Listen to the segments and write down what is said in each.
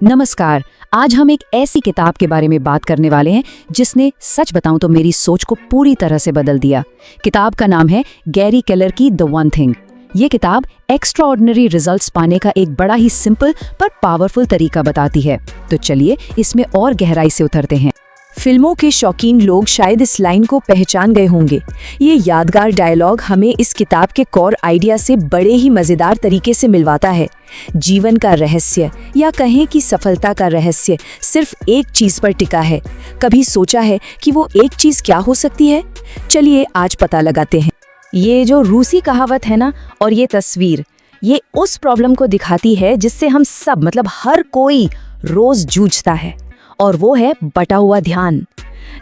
नमस्कार। आज हम एक ऐसी किताब के बारे में बात करने वाले हैं जिसने सच बताऊं तो मेरी सोच को पूरी तरह से बदल दिया। किताब का नाम है गैरी केलर की द वन थिंग। ये किताब एक्स्ट्राऑर्डिनरी रिजल्ट्स पाने का एक बड़ा ही सिंपल पर पावरफुल तरीका बताती है। तो चलिए इसमें और गहराई से उतरते हैं। फिल्मों के शौकीन लोग शायद इस लाइन को पहचान गए होंगे। ये यादगार डायलॉग हमें इस किताब के कोर आइडिया से बड़े ही मज़ेदार तरीके से मिलवाता है। जीवन का रहस्य या कहें कि सफलता का रहस्य सिर्फ एक चीज़ पर टिका है। कभी सोचा है कि वो एक चीज़ क्या हो सकती है? चलिए आज पता लगाते हैं। ये जो रूसी कहावत है ना, और ये तस्वीर, ये उस प्रॉब्लम को दिखाती है जिससे हम सब मतलब हर कोई रोज जूझता है, और वो है बटा हुआ ध्यान।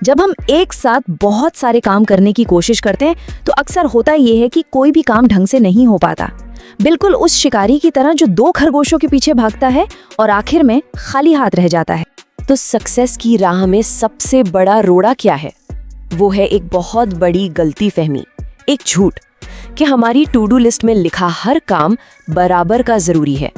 जब हम एक साथ बहुत सारे काम करने की कोशिश करते हैं तो अक्सर होता ये है कि कोई भी काम ढंग से नहीं हो पाता। बिल्कुल उस शिकारी की तरह जो दो खरगोशों के पीछे भागता है और आखिर में खाली हाथ रह जाता है। तो सक्सेस की राह में सबसे बड़ा रोड़ा क्या है? वो है एक बहुत बड़ी गलतीफहमी, एक झूठ कि हमारी टू डू लिस्ट में लिखा हर काम बराबर का जरूरी है।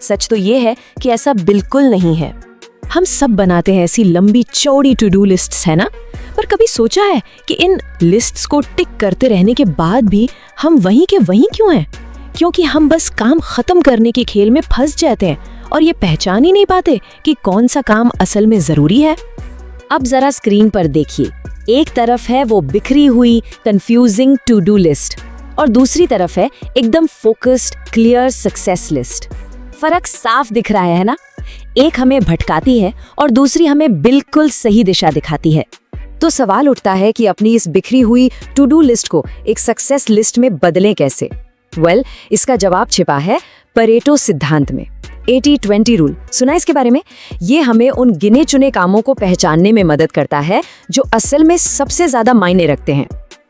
सच तो ये है कि ऐसा बिल्कुल नहीं है। हम सब बनाते हैं ऐसी लंबी चौड़ी टू डू लिस्ट्स, है ना? पर कभी सोचा है कि इन लिस्ट्स को टिक करते रहने के बाद भी हम वहीं के वहीं क्यों हैं? क्योंकि हम बस काम खत्म करने के खेल में फंस जाते हैं और ये पहचान ही नहीं पाते कि कौन सा काम असल में जरूरी है। अब जरा स्क्रीन पर देखिए। एक तरफ है वो बिखरी हुई कंफ्यूजिंग टू डू लिस्ट और दूसरी तरफ है एकदम फोकस्ड क्लियर सक्सेस लिस्ट। फर्क साफ दिख रहा है ना? एक हमें भटकाती है और दूसरी हमें बिल्कुल सही दिशा दिखाती है। तो सवाल उठता है कि अपनी इस बिखरी हुई टू डू लिस्ट को एक सक्सेस लिस्ट में बदलें कैसे? इसका जवाब छिपा है परेटो सिद्धांत में। 80-20 रूल सुना इसके बारे में? ये हमें उन गिने चुने कामों को पहचानने में मदद करता है जो असल में सबसे ज्यादा मायने रखते हैं।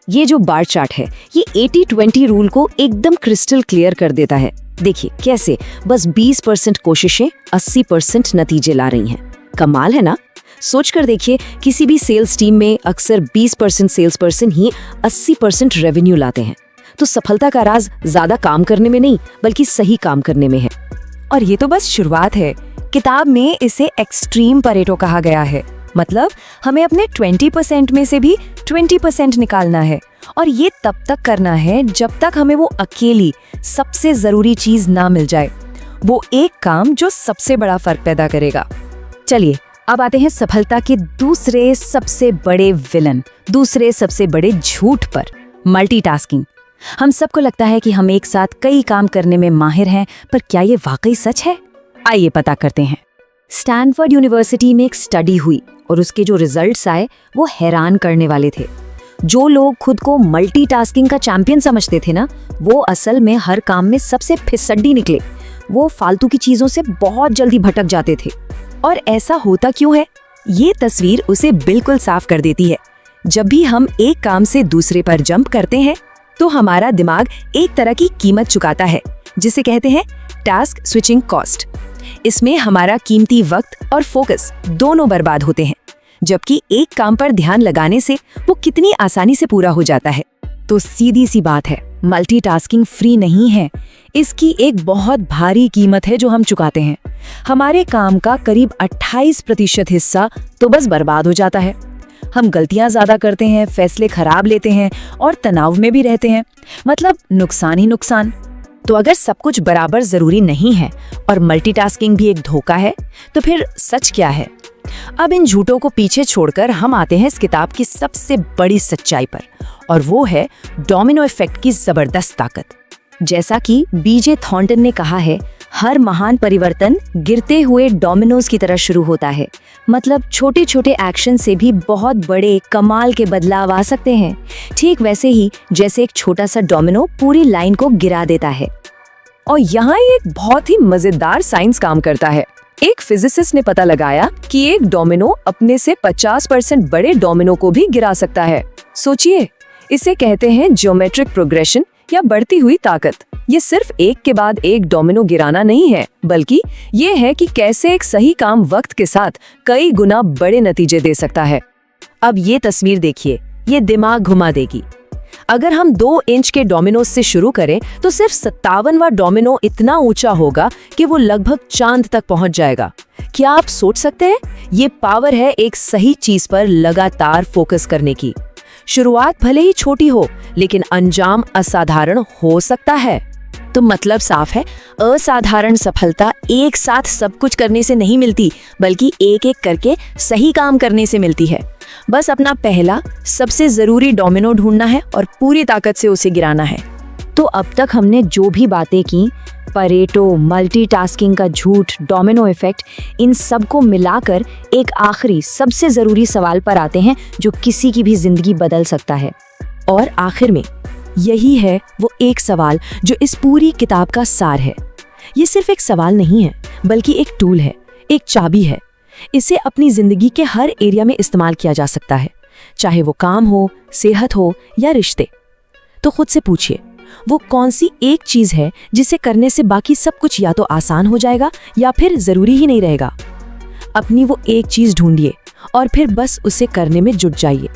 ये जो बार चार्ट है ये 80-20 रूल को एकदम क्रिस्टल क्लियर कर देता है। देखिए कैसे बस 20% कोशिशें 80% नतीजे ला रही हैं। कमाल है ना? सोच कर देखिए, किसी भी सेल्स टीम में अक्सर 20% सेल्स पर्सन ही 80% रेवेन्यू लाते हैं। तो सफलता का राज ज्यादा काम करने में नहीं बल्कि सही काम करने में है। और ये तो बस शुरुआत है। किताब में इसे एक्सट्रीम परेटो कहा गया है। मतलब हमें अपने 20% में से भी 20% निकालना है, और ये तब तक करना है जब तक हमें वो अकेली सबसे जरूरी चीज ना मिल जाए, वो एक काम जो सबसे बड़ा फर्क पैदा करेगा। चलिए अब आते हैं सफलता के दूसरे सबसे बड़े विलन, दूसरे सबसे बड़े झूठ पर, मल्टीटास्किंग। हम सबको लगता है कि हम एक साथ कई काम करने में माहिर हैं, पर क्या ये वाकई सच है? आइए पता करते हैं। स्टैनफोर्ड यूनिवर्सिटी में एक स्टडी हुई और उसके जो रिजल्ट्स आए वो हैरान करने वाले थे। जो लोग खुद को मल्टीटास्किंग का चैंपियन समझते थे ना, वो असल में हर काम में सबसे फिसड्डी निकले। वो फालतू की चीजों से बहुत जल्दी भटक जाते थे। और ऐसा होता क्यों है? ये तस्वीर उसे बिल्कुल साफ कर देती है। जब भी हम एक काम से दूसरे पर जंप करते हैं तो हमारा दिमाग एक तरह की कीमत चुकाता है जिसे कहते हैं टास्क स्विचिंग कॉस्ट। इसमें हमारा कीमती वक्त और फोकस दोनों बर्बाद होते हैं, जबकि एक काम पर ध्यान लगाने से वो कितनी आसानी से पूरा हो जाता है। तो सीधी सी बात है, मल्टीटास्किंग फ्री नहीं है। इसकी एक बहुत भारी कीमत है जो हम चुकाते हैं। हमारे काम का करीब 28% हिस्सा तो बस बर्बाद हो जाता है। हम गलतियां ज्यादा करते हैं, फैसले खराब लेते हैं और तनाव में भी रहते हैं। मतलब नुकसान ही नुकसान। तो अगर सब कुछ बराबर जरूरी नहीं है और मल्टीटास्किंग भी एक धोखा है, तो फिर सच क्या है? अब इन झूठों को पीछे छोड़कर हम आते हैं इस किताब की सबसे बड़ी सच्चाई पर, और वो है डोमिनो इफेक्ट की जबरदस्त ताकत। जैसा कि बीजे थॉर्नटन ने कहा है, हर महान परिवर्तन गिरते हुए डोमिनोज की तरह शुरू होता है। मतलब छोटे छोटे एक्शन से भी बहुत बड़े कमाल के बदलाव आ सकते हैं। ठीक वैसे ही जैसे एक छोटा सा डोमिनो पूरी लाइन को गिरा देता है। और यहाँ एक बहुत ही मजेदार साइंस काम करता है। एक फिजिसिस्ट ने पता लगाया कि एक डोमिनो अपने से 50% बड़े डोमिनो को भी गिरा सकता है। सोचिए, इसे कहते हैं ज्योमेट्रिक प्रोग्रेशन या बढ़ती हुई ताकत। ये सिर्फ एक के बाद एक डोमिनो गिराना नहीं है, बल्कि ये है कि कैसे एक सही काम वक्त के साथ कई गुना बड़े नतीजे दे सकता है। अब ये तस्वीर देखिए, ये दिमाग घुमा देगी। अगर हम 2 इंच के डोमिनोज से शुरू करें तो सिर्फ 57वां डोमिनो इतना ऊंचा होगा कि वो लगभग चांद तक पहुंच जाएगा। क्या आप सोच सकते हैं? ये पावर है एक सही चीज पर लगातार फोकस करने की। शुरुआत भले ही छोटी हो, लेकिन अंजाम असाधारण हो सकता है। तो मतलब साफ है, असाधारण सफलता एक साथ सब कुछ करने से नहीं मिलती, बल्कि एक एक करके सही काम करने से मिलती है। बस अपना पहला सबसे जरूरी डोमिनो ढूंढना है और पूरी ताकत से उसे गिराना है। तो अब तक हमने जो भी बातें की, परेटो, मल्टीटास्किंग का झूठ, डोमिनो इफेक्ट, इन सब को मिलाकर एक आखिरी सबसे जरूरी सवाल पर आते हैं जो किसी की भी जिंदगी बदल सकता है। और आखिर में यही है वो एक सवाल जो इस पूरी किताब का सार है। ये सिर्फ एक सवाल नहीं है, बल्कि एक टूल है, एक चाबी है। इसे अपनी जिंदगी के हर एरिया में इस्तेमाल किया जा सकता है, चाहे वो काम हो, सेहत हो या रिश्ते। तो खुद से पूछिए, वो कौन सी एक चीज है जिसे करने से बाकी सब कुछ या तो आसान हो जाएगा या फिर जरूरी ही नहीं रहेगा। अपनी वो एक चीज ढूंढिए और फिर बस उसे करने में जुट जाइए।